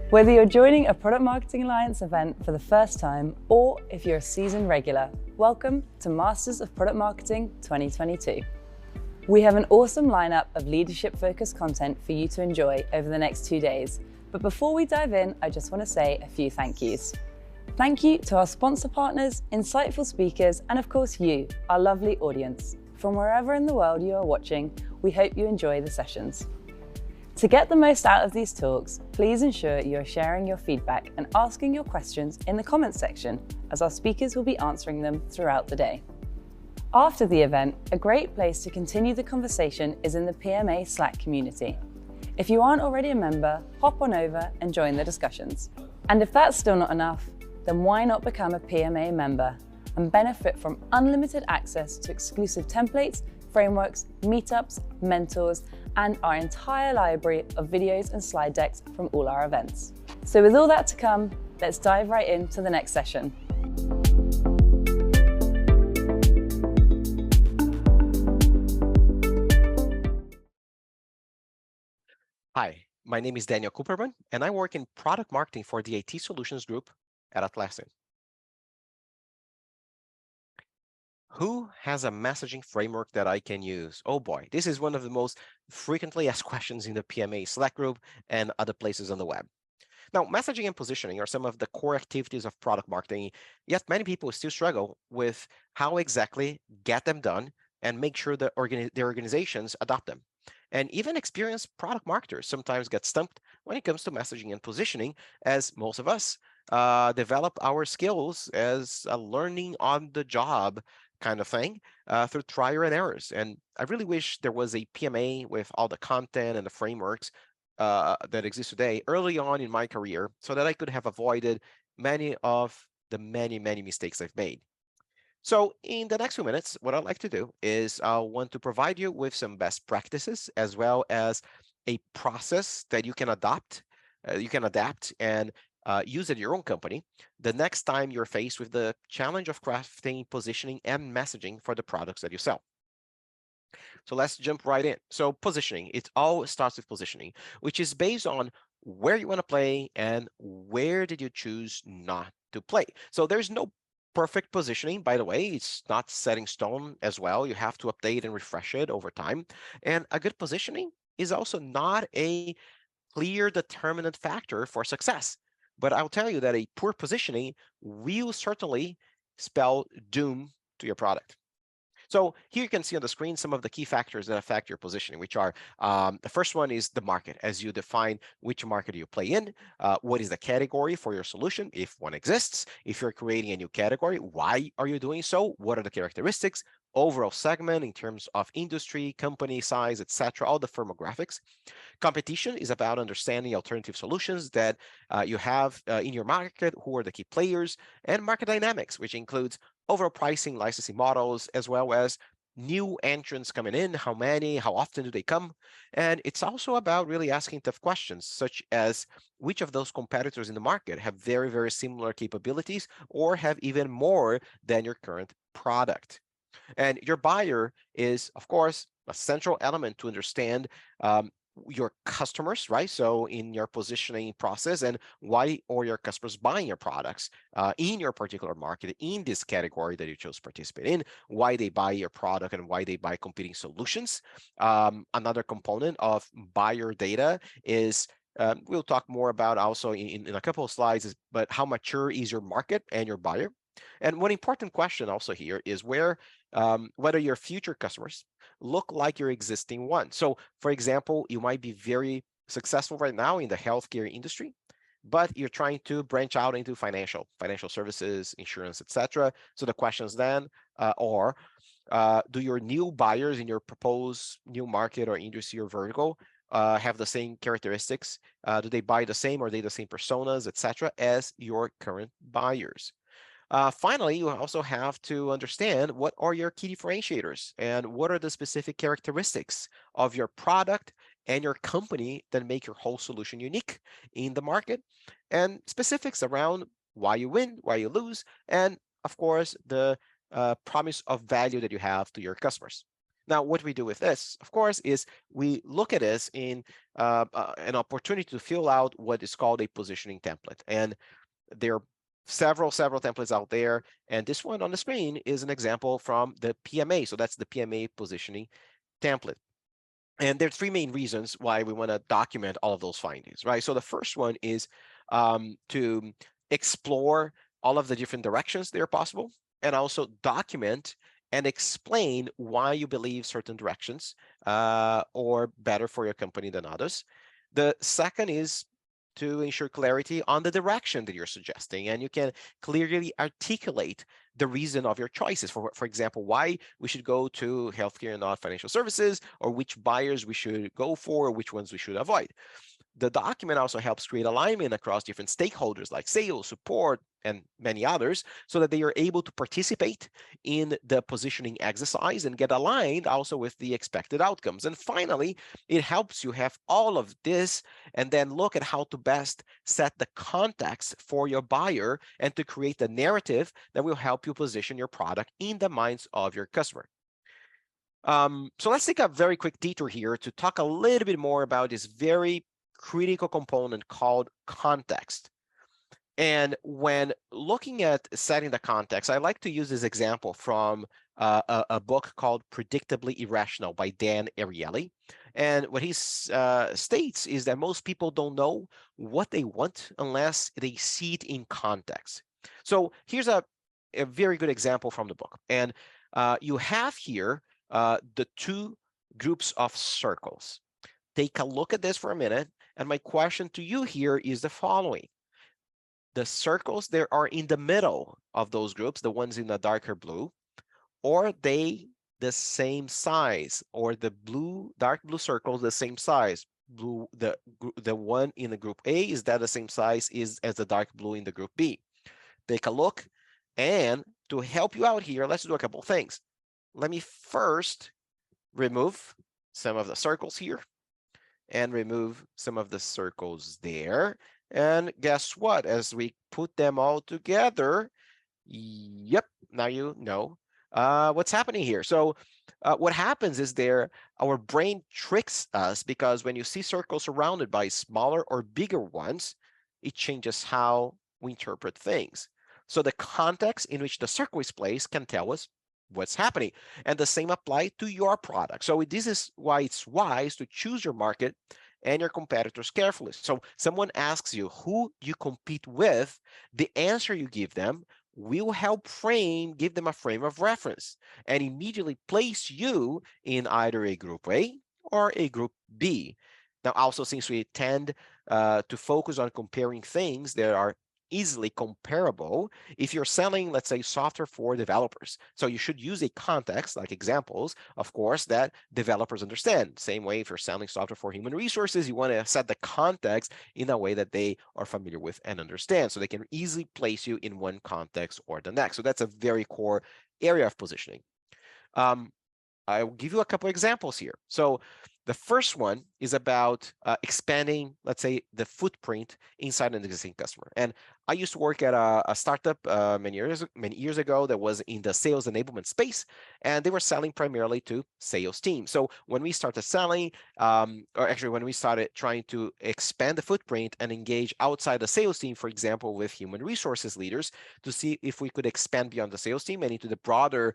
Whether you're joining a Product Marketing Alliance event for the first time, or if you're a seasoned regular, welcome to Masters of Product Marketing 2022. We have an awesome lineup of leadership-focused content for you to enjoy over the next 2 days. But before we dive in, I just want to say a few thank yous. Thank you to our sponsor partners, insightful speakers, and of course you, our lovely audience. From wherever in the world you are watching, we hope you enjoy the sessions. To get the most out of these talks, please ensure you are sharing your feedback and asking your questions in the comments section, as our speakers will be answering them throughout the day. After the event, a great place to continue the conversation is in the PMA Slack community. If you aren't already a member, hop on over and join the discussions. And if that's still not enough, then why not become a PMA member and benefit from unlimited access to exclusive templates, frameworks, meetups, mentors, and our entire library of videos and slide decks from all our events. So with all that to come, let's dive right into the next session. Hi, my name is Daniel Cooperman, and I work in product marketing for the IT Solutions Group at Atlassian. Who has a messaging framework that I can use? Oh boy, this is one of the most frequently asked questions in the PMA Slack group and other places on the web. Now, messaging and positioning are some of the core activities of product marketing, yet many people still struggle with how exactly get them done and make sure that their organizations adopt them. And even experienced product marketers sometimes get stumped when it comes to messaging and positioning, as most of us develop our skills as a learning on the job kind of thing through trial and errors. And I really wish there was a PMA with all the content and the frameworks that exist today early on in my career, so that I could have avoided many of the many mistakes I've made. So in the next few minutes, what I'd like to do is I want to provide you with some best practices, as well as a process that you can adapt and use at your own company the next time you're faced with the challenge of crafting, positioning, and messaging for the products that you sell. So let's jump right in. So positioning, it all starts with positioning, which is based on where you want to play and where did you choose not to play. So there's no perfect positioning, by the way. It's not set in stone as well. You have to update and refresh it over time. And a good positioning is also not a clear determinant factor for success. But I'll tell you that a poor positioning will certainly spell doom to your product. So here you can see on the screen some of the key factors that affect your positioning, which are the first one is the market, as you define which market you play in, what is the category for your solution, if one exists, if you're creating a new category, why are you doing so, what are the characteristics, overall segment in terms of industry, company size, etc., all the firmographics. Competition is about understanding alternative solutions that you have in your market, who are the key players, and market dynamics, which includes overall pricing, licensing models, as well as new entrants coming in, how many, how often do they come? And it's also about really asking tough questions, such as which of those competitors in the market have very similar capabilities or have even more than your current product. And your buyer is, of course, a central element to understand your customers, right? So in your positioning process, and why are your customers buying your products in your particular market, in this category that you chose to participate in, why they buy your product and why they buy competing solutions. Another component of buyer data is we'll talk more about also in a couple of slides, but how mature is your market and your buyer? And one important question also here is whether your future customers look like your existing ones. So, for example, you might be very successful right now in the healthcare industry, but you're trying to branch out into financial services, insurance, etc. So the questions then are, do your new buyers in your proposed new market or industry or vertical have the same characteristics? Do they buy the same? Are they the same personas, etc., as your current buyers? Finally, you also have to understand what are your key differentiators and what are the specific characteristics of your product and your company that make your whole solution unique in the market, and specifics around why you win, why you lose, and of course, the promise of value that you have to your customers. Now, what we do with this, of course, is we look at this in an opportunity to fill out what is called a positioning template. And there are several templates out there. And this one on the screen is an example from the PMA. So that's the PMA positioning template. And there are three main reasons why we want to document all of those findings, right? So the first one is to explore all of the different directions that are possible, and also document and explain why you believe certain directions are better for your company than others. The second is to ensure clarity on the direction that you're suggesting, and you can clearly articulate the reason of your choices. For example, why we should go to healthcare and not financial services, or which buyers we should go for, or which ones we should avoid. The document also helps create alignment across different stakeholders like sales, support, and many others, so that they are able to participate in the positioning exercise and get aligned also with the expected outcomes. And finally, it helps you have all of this and then look at how to best set the context for your buyer and to create the narrative that will help you position your product in the minds of your customer. So let's take a very quick detour here to talk a little bit more about this very critical component called context. And when looking at setting the context, I like to use this example from a book called Predictably Irrational by Dan Ariely. And what he states is that most people don't know what they want unless they see it in context. So here's a very good example from the book. And you have here the two groups of circles. Take a look at this for a minute. And my question to you here is the following. The circles that are in the middle of those groups, the ones in the darker blue, are they the same size, or the dark blue circles the same size? The one in the group A, is that the same size as the dark blue in the group B? Take a look. And to help you out here, let's do a couple things. Let me first remove some of the circles here and remove some of the circles there. And guess what? As we put them all together, yep, now you know what's happening here. So what happens is our brain tricks us, because when you see circles surrounded by smaller or bigger ones, it changes how we interpret things. So the context in which the circle is placed can tell us what's happening. And the same applies to your product. So this is why it's wise to choose your market and your competitors carefully. So someone asks you who you compete with, the answer you give them will help give them a frame of reference and immediately place you in either a group A or a group B. Now, also, since we tend to focus on comparing things that are easily comparable, if you're selling, let's say, software for developers, so you should use a context, like examples, of course, that developers understand. Same way, if you're selling software for human resources, you want to set the context in a way that they are familiar with and understand, so they can easily place you in one context or the next. So that's a very core area of positioning. I will give you a couple examples here. So the first one is about expanding, let's say, the footprint inside an existing customer. And I used to work at a startup many years ago that was in the sales enablement space, and they were selling primarily to sales teams. So when we started selling, or actually when we started trying to expand the footprint and engage outside the sales team, for example, with human resources leaders, to see if we could expand beyond the sales team and into the broader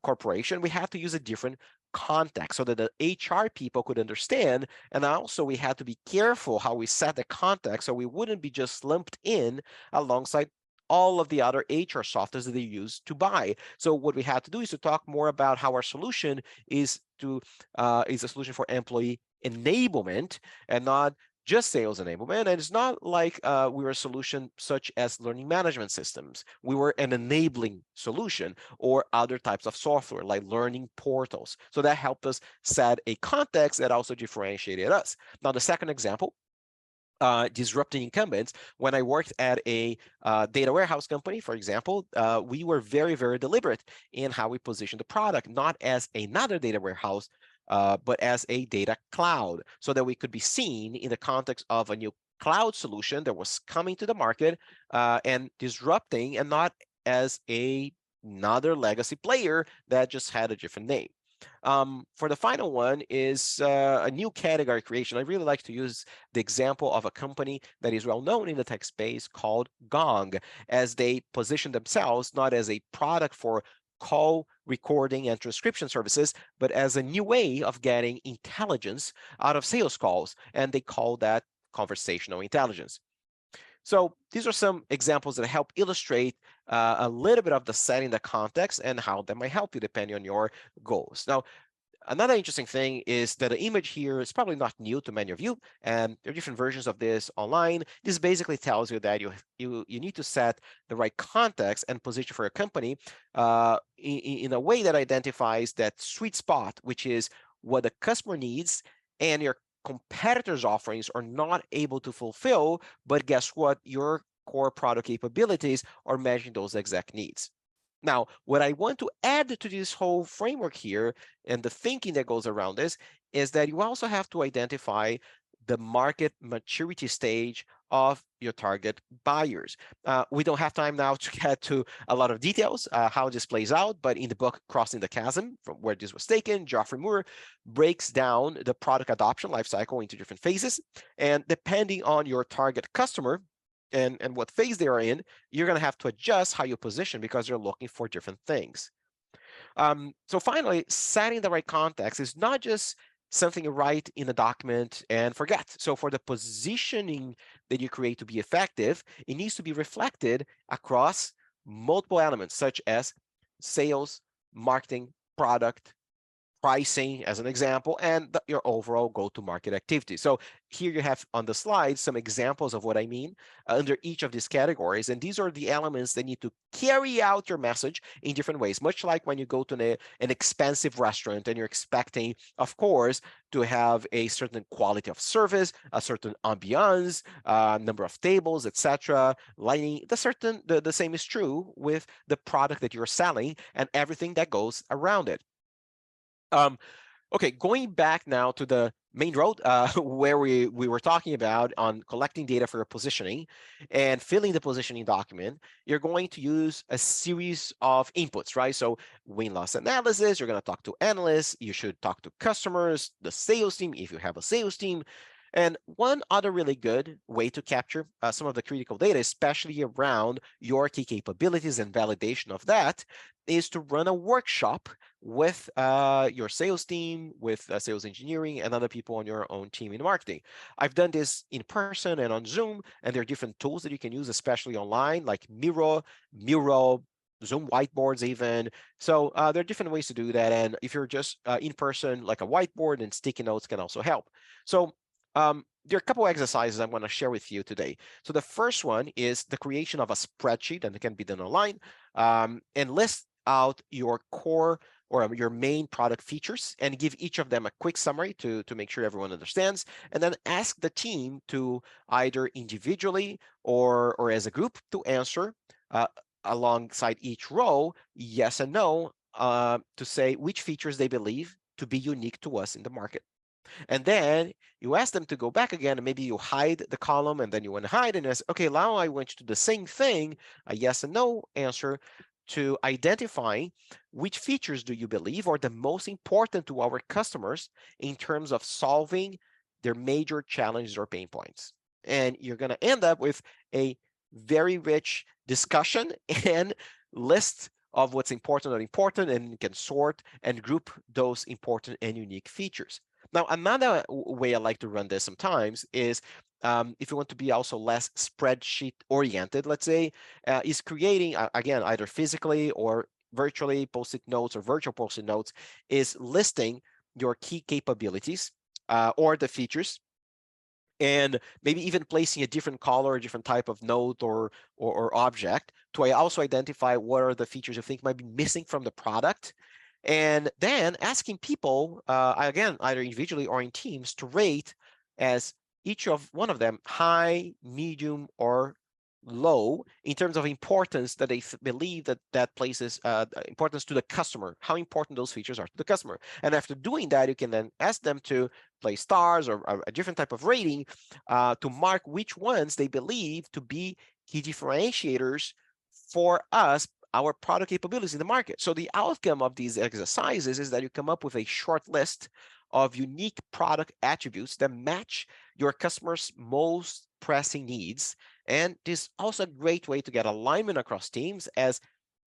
corporation, we had to use a different context so that the HR people could understand. And also we had to be careful how we set the context so we wouldn't be just lumped in alongside all of the other HR softwares that they use to buy. So what we had to do is to talk more about how our solution is a solution for employee enablement and not just sales enablement. And it's not like we were a solution such as learning management systems. We were an enabling solution, or other types of software like learning portals. So that helped us set a context that also differentiated us. Now, the second example, disrupting incumbents. When I worked at a data warehouse company, for example, we were very, very deliberate in how we positioned the product, not as another data warehouse, but as a data cloud, so that we could be seen in the context of a new cloud solution that was coming to the market and disrupting, and not as another legacy player that just had a different name. For the final one is a new category creation. I really like to use the example of a company that is well known in the tech space called Gong, as they position themselves not as a product for call recording and transcription services, but as a new way of getting intelligence out of sales calls. And they call that conversational intelligence. So these are some examples that help illustrate a little bit of the setting, the context, and how that might help you depending on your goals. Now, another interesting thing is that the image here is probably not new to many of you, and there are different versions of this online. This basically tells you that you need to set the right context and position for your company in a way that identifies that sweet spot, which is what the customer needs and your competitors' offerings are not able to fulfill. But guess what? Your core product capabilities are matching those exact needs. Now, what I want to add to this whole framework here and the thinking that goes around this is that you also have to identify the market maturity stage of your target buyers. We don't have time now to get to a lot of details how this plays out, but in the book Crossing the Chasm, from where this was taken, Geoffrey Moore breaks down the product adoption lifecycle into different phases. And depending on your target customer, and what phase they are in, you're going to have to adjust how you position because you're looking for different things. So finally, setting the right context is not just something you write in a document and forget. So for the positioning that you create to be effective, it needs to be reflected across multiple elements, such as sales, marketing, product, pricing as an example, and your overall go-to-market activity. So here you have on the slide some examples of what I mean under each of these categories. And these are the elements that need to carry out your message in different ways, much like when you go to an expensive restaurant and you're expecting, of course, to have a certain quality of service, a certain ambiance, number of tables, etc., lighting. The same is true with the product that you're selling and everything that goes around it. Okay, going back now to the main road where we were talking about on collecting data for your positioning and filling the positioning document, you're going to use a series of inputs, right? So win-loss analysis, you're going to talk to analysts, you should talk to customers, the sales team, if you have a sales team. And one other really good way to capture some of the critical data, especially around your key capabilities and validation of that, is to run a workshop with your sales team, with sales engineering, and other people on your own team in marketing. I've done this in person and on Zoom, and there are different tools that you can use, especially online, like Miro, Zoom whiteboards even. So there are different ways to do that. And if you're just in person, like a whiteboard and sticky notes can also help. So there are a couple exercises I want to share with you today. So the first one is the creation of a spreadsheet, and it can be done online, and list out your core or your main product features and give each of them a quick summary to make sure everyone understands, and then ask the team to either individually or as a group to answer alongside each row, yes and no, to say which features they believe to be unique to us in the market. And then you ask them to go back again, and maybe you hide the column, and then you want to hide, and you say, okay, now I want you to do the same thing, a yes and no answer, to identify which features do you believe are the most important to our customers in terms of solving their major challenges or pain points. And you're going to end up with a very rich discussion and list of what's important and important, and you can sort and group those important and unique features. Now, another way I like to run this sometimes is if you want to be also less spreadsheet oriented, let's say, is creating, again, either physically or virtually post-it notes or virtual post-it notes, is listing your key capabilities or the features, and maybe even placing a different color, a different type of note or object to also identify what are the features you think might be missing from the product. And then asking people, again, either individually or in teams, to rate as each of one of them high, medium, or low in terms of importance that they believe that places importance to the customer, how important those features are to the customer. And after doing that, you can then ask them to place stars or a different type of rating to mark which ones they believe to be key differentiators for us our product capabilities in the market. So the outcome of these exercises is that you come up with a short list of unique product attributes that match your customers' most pressing needs. And this is also a great way to get alignment across teams, as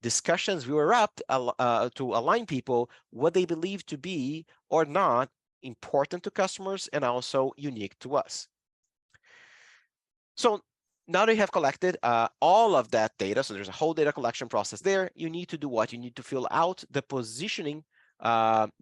discussions will erupt to align people what they believe to be or not important to customers and also unique to us. So now that you have collected all of that data, so there's a whole data collection process there, you need to do what? You need to fill out the positioning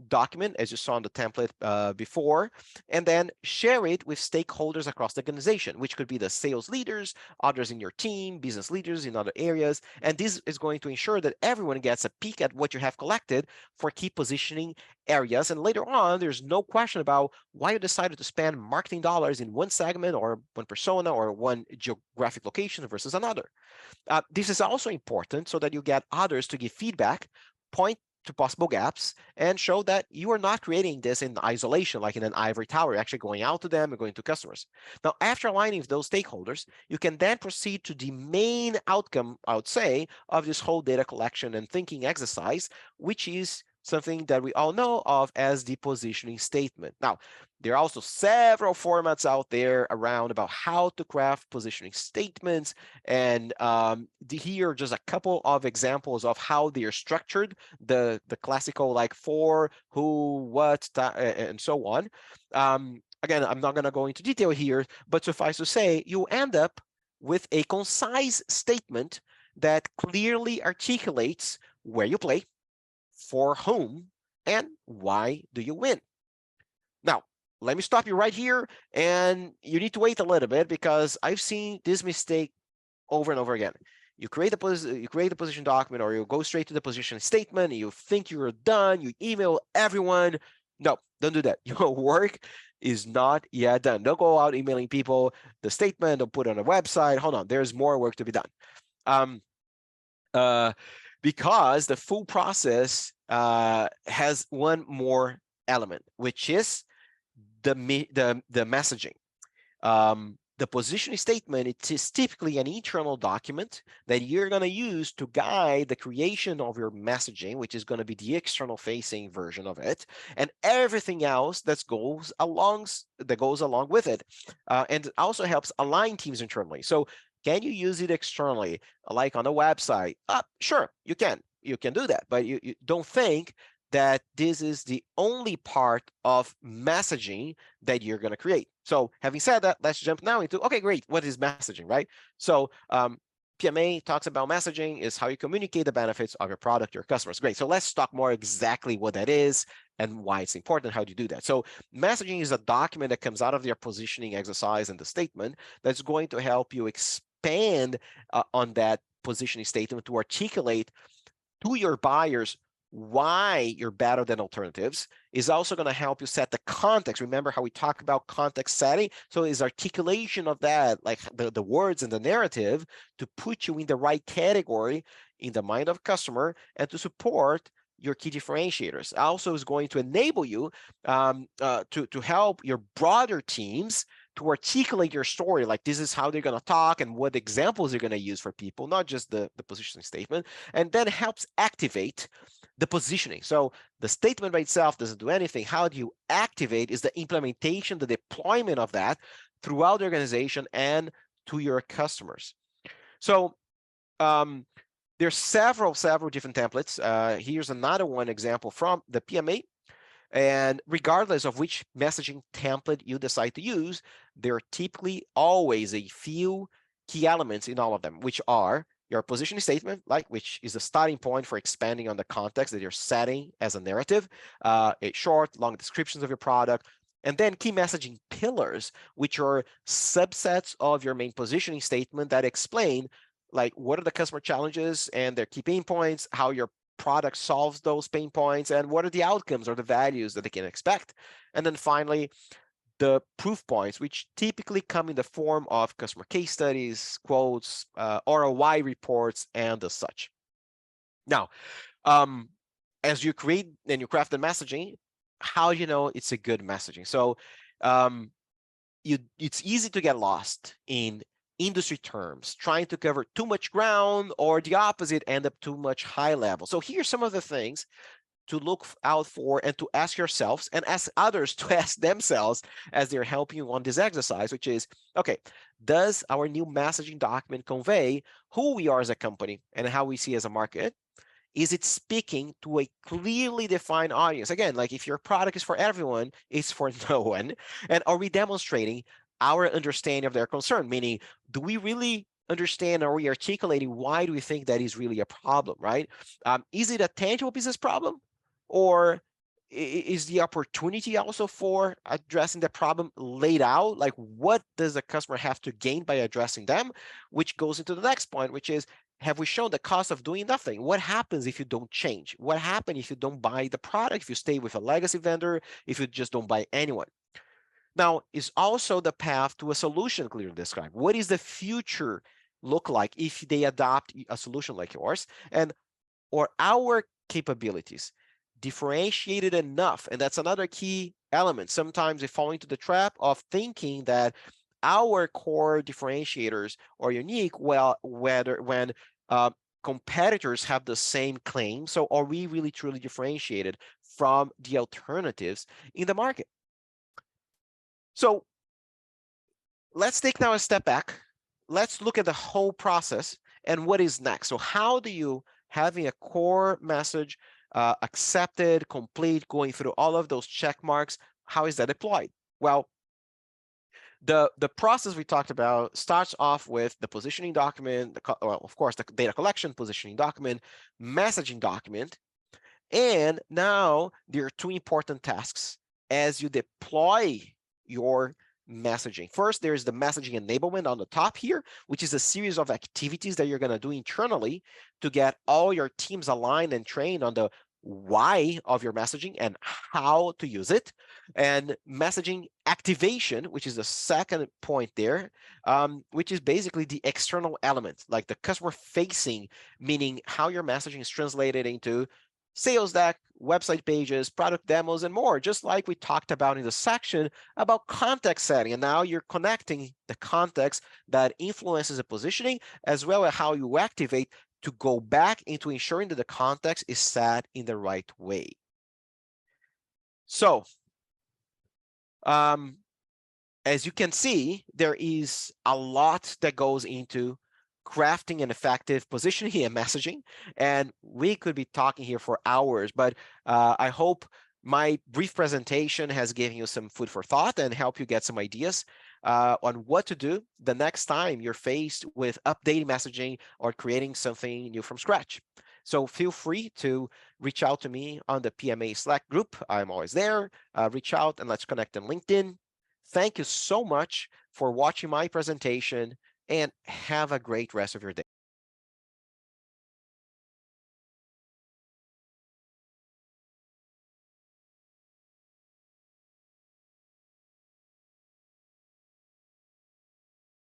document, as you saw in the template before, and then share it with stakeholders across the organization, which could be the sales leaders, others in your team, business leaders in other areas. And this is going to ensure that everyone gets a peek at what you have collected for key positioning areas. And later on, there's no question about why you decided to spend marketing dollars in one segment or one persona or one geographic location versus another. This is also important so that you get others to give feedback, point to possible gaps, and show that you are not creating this in isolation, like in an ivory tower. You're actually going out to them and going to customers. Now, after aligning with those stakeholders, you can then proceed to the main outcome, I would say, of this whole data collection and thinking exercise, which is something that we all know of as the positioning statement. Now, there are also several formats out there around about how to craft positioning statements. And here are just a couple of examples of how they are structured, the classical like for, who, what, and so on. Again, I'm not going to go into detail here, but suffice to say, you end up with a concise statement that clearly articulates where you play, for whom, and why do you win. Now, let me stop you right here, and you need to wait a little bit because I've seen this mistake over and over again. You create a position document, or you go straight to the position statement, you think you're done, you email everyone. No, don't do that. Your work is not yet done. Don't go out emailing people the statement, don't put it on a website. Hold on, there's more work to be done. Because the full process has one more element, which is the messaging. The positioning statement, it is typically an internal document that you're going to use to guide the creation of your messaging, which is going to be the external facing version of it, and everything else that goes along with it. And it also helps align teams internally. So can you use it externally, like on a website? Sure, you can. You can do that, but you don't think that this is the only part of messaging that you're going to create. So having said that, let's jump now into, okay, great, what is messaging, right? So PMA talks about messaging is how you communicate the benefits of your product to your customers. Great, so let's talk more exactly what that is and why it's important, how do you do that. So messaging is a document that comes out of your positioning exercise and the statement that's going to help you expand on that positioning statement to articulate to your buyers why you're better than alternatives. Is also going to help you set the context. Remember how we talk about context setting? So is articulation of that, like the words and the narrative, to put you in the right category in the mind of customer and to support your key differentiators. Also is going to enable you to help your broader teams to articulate your story, like this is how they're going to talk and what examples they're going to use for people, not just the positioning statement, and then helps activate the positioning. So the statement by itself doesn't do anything. How do you activate is the implementation, the deployment of that throughout the organization and to your customers. So there's several different templates. Here's another one example from the PMA. And regardless of which messaging template you decide to use, there are typically always a few key elements in all of them, which are your positioning statement, which is the starting point for expanding on the context that you're setting as a narrative, a short, long descriptions of your product, and then key messaging pillars, which are subsets of your main positioning statement that explain like what are the customer challenges and their key pain points, how your product solves those pain points, and what are the outcomes or the values that they can expect. And then finally, the proof points, which typically come in the form of customer case studies, quotes, ROI reports, and the such. Now, as you create and you craft the messaging, how do you know it's a good messaging? So it's easy to get lost in industry terms, trying to cover too much ground, or the opposite, end up too much high level. So here's some of the things to look out for and to ask yourselves and ask others to ask themselves as they're helping you on this exercise, which is, okay, does our new messaging document convey who we are as a company and how we see as a market? Is it speaking to a clearly defined audience? Again, like if your product is for everyone, it's for no one. And are we demonstrating our understanding of their concern? Meaning, do we really understand, are we articulating why do we think that is really a problem, right? Is it a tangible business problem? Or is the opportunity also for addressing the problem laid out? Like, what does the customer have to gain by addressing them? Which goes into the next point, which is, have we shown the cost of doing nothing? What happens if you don't change? What happens if you don't buy the product, if you stay with a legacy vendor, if you just don't buy anyone? Now, is also the path to a solution clearly described? What is the future look like if they adopt a solution like yours? And or our capabilities differentiated enough? And that's another key element. Sometimes we fall into the trap of thinking that our core differentiators are unique, well, whether when competitors have the same claim. So are we really truly differentiated from the alternatives in the market? So let's take now a step back. Let's look at the whole process and what is next. So how do you, having a core message accepted, complete, going through all of those check marks, how is that deployed? Well, the process we talked about starts off with the positioning document, well, of course, the data collection, positioning document, messaging document. And now there are two important tasks as you deploy your messaging. First, there's the messaging enablement on the top here, which is a series of activities that you're going to do internally to get all your teams aligned and trained on the why of your messaging and how to use it. And messaging activation, which is the second point there, which is basically the external element, like the customer facing, meaning how your messaging is translated into sales deck, website pages, product demos, and more, just like we talked about in the section about context setting. And now you're connecting the context that influences the positioning, as well as how you activate to go back into ensuring that the context is set in the right way. So, as you can see, there is a lot that goes into crafting an effective positioning and messaging, and we could be talking here for hours, but I hope my brief presentation has given you some food for thought and help you get some ideas on what to do the next time you're faced with updating messaging or creating something new from scratch. So feel free to reach out to me on the PMA Slack group. I'm always there. Reach out and let's connect on LinkedIn. Thank you so much for watching my presentation, and have a great rest of your day.